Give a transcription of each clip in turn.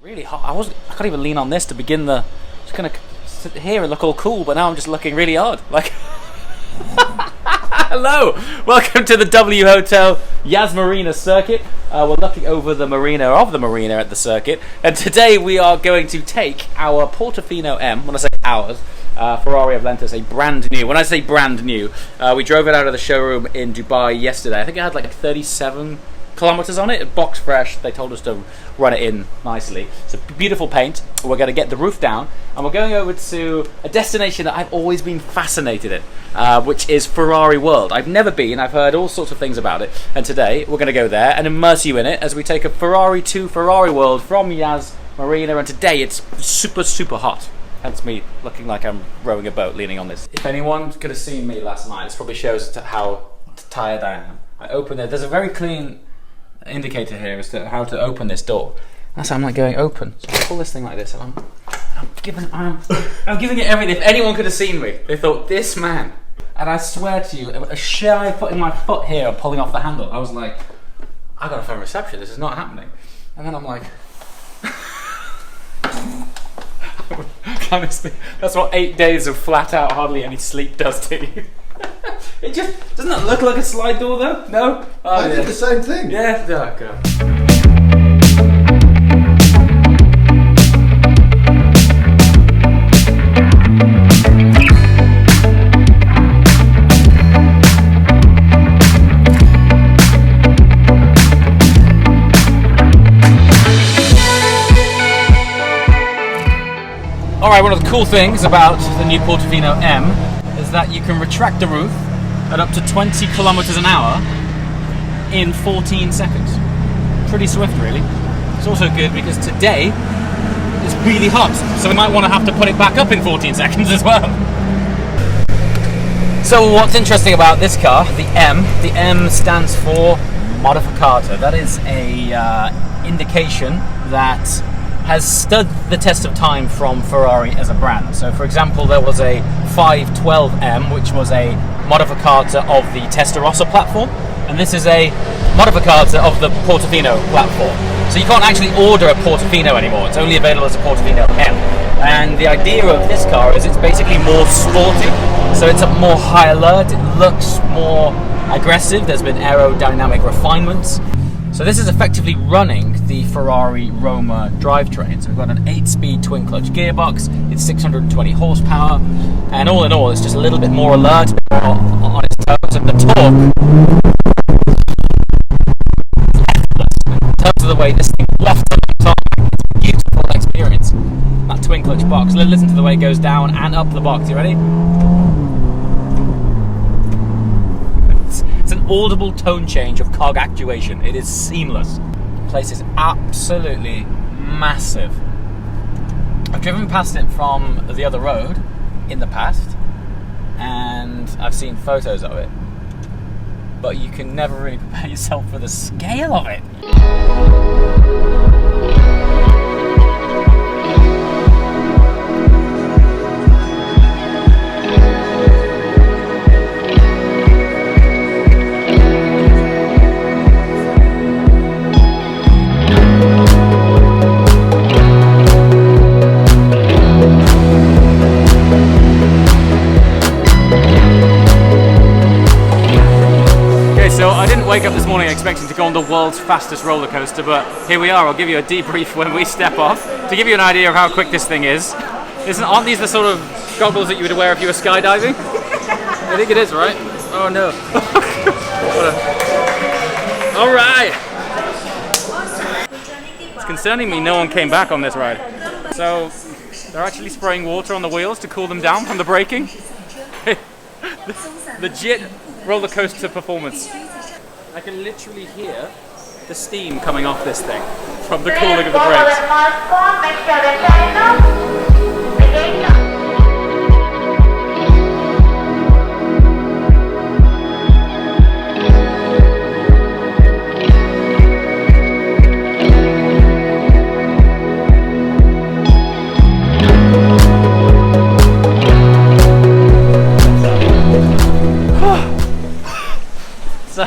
Really hot. I can't even lean on this to begin the. Just gonna sit here and look all cool, but now I'm just looking really odd. Like, hello, welcome to the W Hotel Yas Marina circuit. We're looking over the marina of the marina at the circuit, and today we are going to take our Portofino M. When I say ours, Ferrari World, a brand new. When I say brand new, we drove it out of the showroom in Dubai yesterday. I think it had like 37 kilometers on it, box fresh. They told us to run it in nicely. It's a beautiful paint. We're going to get the roof down, and we're going over to a destination that I've always been fascinated in, which is Ferrari World. I've never been. I've heard all sorts of things about it, and today we're going to go there and immerse you in it as we take a Ferrari to Ferrari World from Yas Marina. And today it's super hot. Hence me looking like I'm rowing a boat, leaning on this. If anyone could have seen me last night, this probably shows how tired I am. I opened it. There's a very clean indicator here as to how to open this door. That's how I'm like going open. So I pull this thing like this, and I'm giving it everything. If anyone could have seen me, they thought, this man. And I swear to you, a shy putting my foot here and pulling off the handle, I was like, I gotta phone reception. This is not happening. And then I'm like, honestly, that's what 8 days of flat out, hardly any sleep does to you. It just doesn't that look like a slide door though? No? Oh, I did the same thing. Yeah, oh, God. Alright, one of the cool things about the new Portofino M is that you can retract the roof at up to 20 kilometers an hour in 14 seconds. Pretty swift, really. It's also good because today it's really hot, so we might want to have to put it back up in 14 seconds as well. So what's interesting about this car, the M stands for Modificata. That is a indication that has stood the test of time from Ferrari as a brand. So for example, there was a 512M, which was a Modificata of the Testarossa platform, and this is a Modificata of the Portofino platform. So you can't actually order a Portofino anymore, it's only available as a Portofino M. And the idea of this car is it's basically more sporty, so it's a more high alert, it looks more aggressive, there's been aerodynamic refinements. So this is effectively running the Ferrari Roma drivetrain. So we've got an 8-speed twin-clutch gearbox, it's 620 horsepower, and all in all, it's just a little bit more alert, on its toes, and the torque, in terms of the way this thing left on top, it's a beautiful experience. That twin-clutch box, listen to the way it goes down and up the box. You ready? It's an audible tone change of cog actuation. It is seamless. The place is absolutely massive. I've driven past it from the other road in the past, and I've seen photos of it, but you can never really prepare yourself for the scale of it. So I didn't wake up this morning expecting to go on the world's fastest roller coaster, but here we are. I'll give you a debrief when we step off to give you an idea of how quick this thing is. Aren't these the sort of goggles that you would wear if you were skydiving? I think it is, right? Oh no. All right. It's concerning me no one came back on this ride. So they're actually spraying water on the wheels to cool them down from the braking. Legit roller coaster performance. I can literally hear the steam coming off this thing from the cooling of the brakes. So,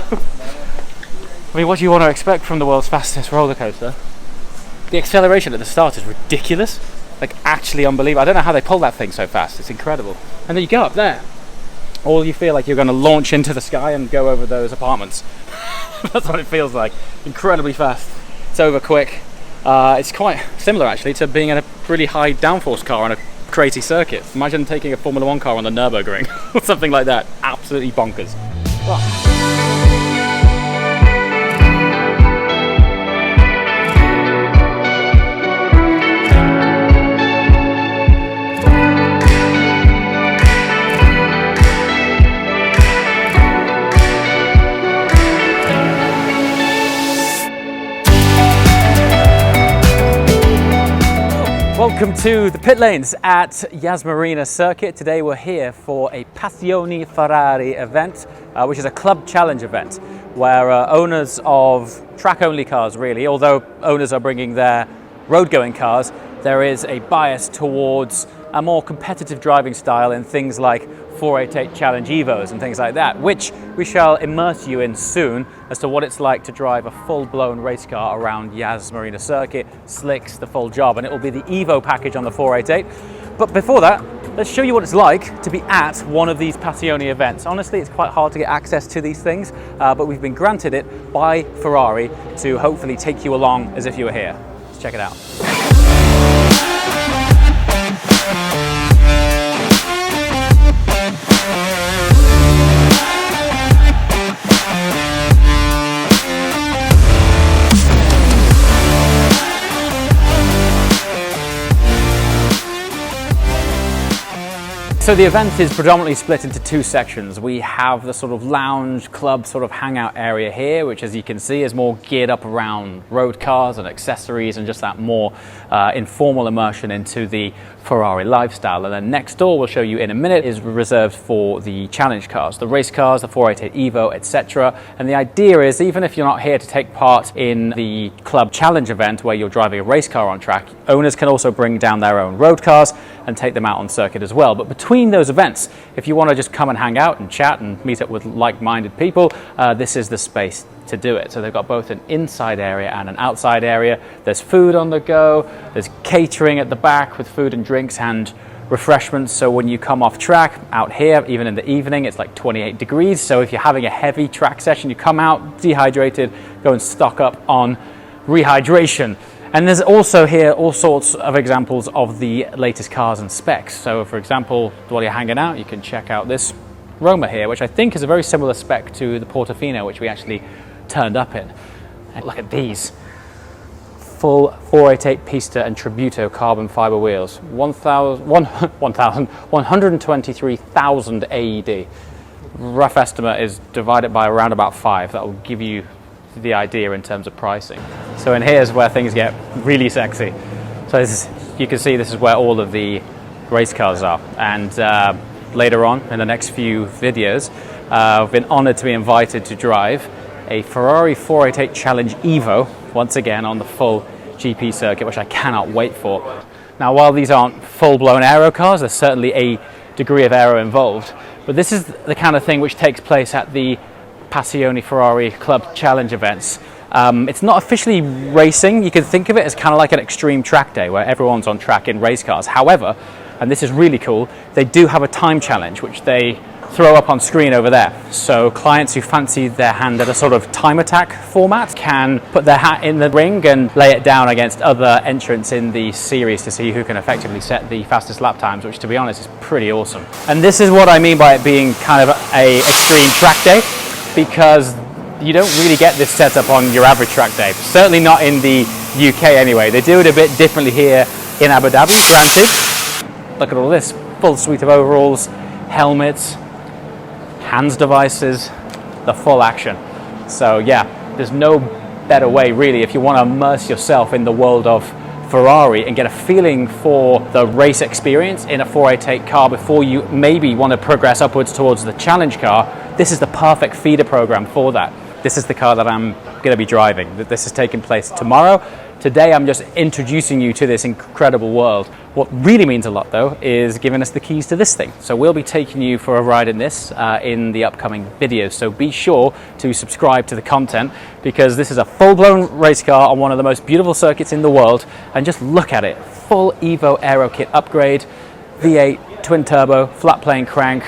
I mean, what do you want to expect from the world's fastest roller coaster? The acceleration at the start is ridiculous, like actually unbelievable. I don't know how they pull that thing so fast. It's incredible. And then you go up there, all you feel like you're going to launch into the sky and go over those apartments. That's what it feels like. Incredibly fast. It's over quick. It's quite similar actually to being in a really high downforce car on a crazy circuit. Imagine taking a Formula 1 car on the Nürburgring or something like that. Absolutely bonkers. Welcome to the pit lanes at Yas Marina circuit. Today we're here for a Passione Ferrari event, which is a club challenge event where owners of track-only cars really, although owners are bringing their road-going cars, there is a bias towards a more competitive driving style in things like 488 Challenge Evos and things like that, which we shall immerse you in soon as to what it's like to drive a full-blown race car around Yas Marina circuit, slicks, the full job, and it will be the Evo package on the 488. But before that, let's show you what it's like to be at one of these Passione events. Honestly, it's quite hard to get access to these things, but we've been granted it by Ferrari to hopefully take you along as if you were here. Let's check it out. So the event is predominantly split into two sections. We have the sort of lounge club sort of hangout area here, which as you can see is more geared up around road cars and accessories and just that more informal immersion into the Ferrari lifestyle. And then next door, we'll show you in a minute, is reserved for the challenge cars, the race cars, the 488 Evo, etc. And the idea is, even if you're not here to take part in the club challenge event where you're driving a race car on track, owners can also bring down their own road cars and take them out on circuit as well. But between those events, if you want to just come and hang out and chat and meet up with like-minded people, this is the space to do it. So they've got both an inside area and an outside area. There's food on the go, there's catering at the back with food and drinks and refreshments. So when you come off track out here, even in the evening, it's like 28 degrees. So if you're having a heavy track session, you come out dehydrated, go and stock up on rehydration. And there's also here all sorts of examples of the latest cars and specs. So for example, while you're hanging out, you can check out this Roma here, which I think is a very similar spec to the Portofino, which we actually turned up in. And look at these. Full 488 Pista and Tributo carbon fiber wheels. 123,000 AED. Rough estimate is divided by around about 5. That will give you the idea in terms of pricing. So in here is where things get really sexy. So this is, you can see this is where all of the race cars are. And later on in the next few videos, I've been honored to be invited to drive a Ferrari 488 Challenge Evo, once again on the full GP circuit, which I cannot wait for. Now, while these aren't full-blown aero cars, there's certainly a degree of aero involved, but this is the kind of thing which takes place at the Passione Ferrari Club Challenge events. It's not officially racing. You can think of it as kind of like an extreme track day where everyone's on track in race cars. However, and this is really cool, they do have a time challenge which they throw up on screen over there. So clients who fancy their hand at a sort of time attack format can put their hat in the ring and lay it down against other entrants in the series to see who can effectively set the fastest lap times, which to be honest is pretty awesome. And this is what I mean by it being kind of a extreme track day, because you don't really get this setup on your average track day. Certainly not in the UK anyway. They do it a bit differently here in Abu Dhabi, granted. Look at all this, full suite of overalls, helmets, hands devices, the full action. So yeah, there's no better way really if you want to immerse yourself in the world of Ferrari and get a feeling for the race experience in a 488 car before you maybe want to progress upwards towards the challenge car. This is the perfect feeder program for that. This is the car that I'm going to be driving. This is taking place tomorrow Today I'm just introducing you to this incredible world. What really means a lot though is giving us the keys to this thing. So we'll be taking you for a ride in this in the upcoming videos. So be sure to subscribe to the content, because this is a full-blown race car on one of the most beautiful circuits in the world. And just look at it, full Evo aero kit upgrade, V8, twin turbo, flat plane crank.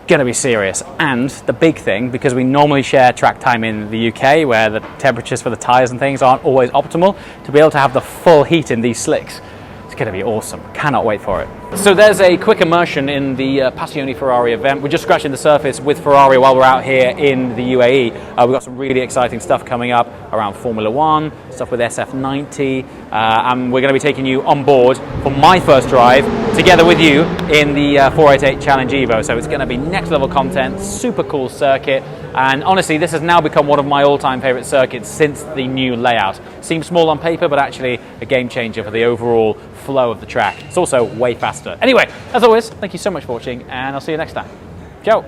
Gonna be serious. And the big thing, because we normally share track time in the UK where the temperatures for the tires and things aren't always optimal, to be able to have the full heat in these slicks, it's gonna be awesome. Cannot wait for it. So there's a quick immersion in the Passione Ferrari event. We're just scratching the surface with Ferrari while we're out here in the UAE. We've got some really exciting stuff coming up around Formula One, stuff with SF90, and we're going to be taking you on board for my first drive together with you in the 488 Challenge Evo. So it's going to be next level content, super cool circuit, and honestly this has now become one of my all-time favorite circuits since the new layout. Seems small on paper, but actually a game changer for the overall flow of the track. It's also way faster. Anyway, as always, thank you so much for watching, and I'll see you next time. Ciao!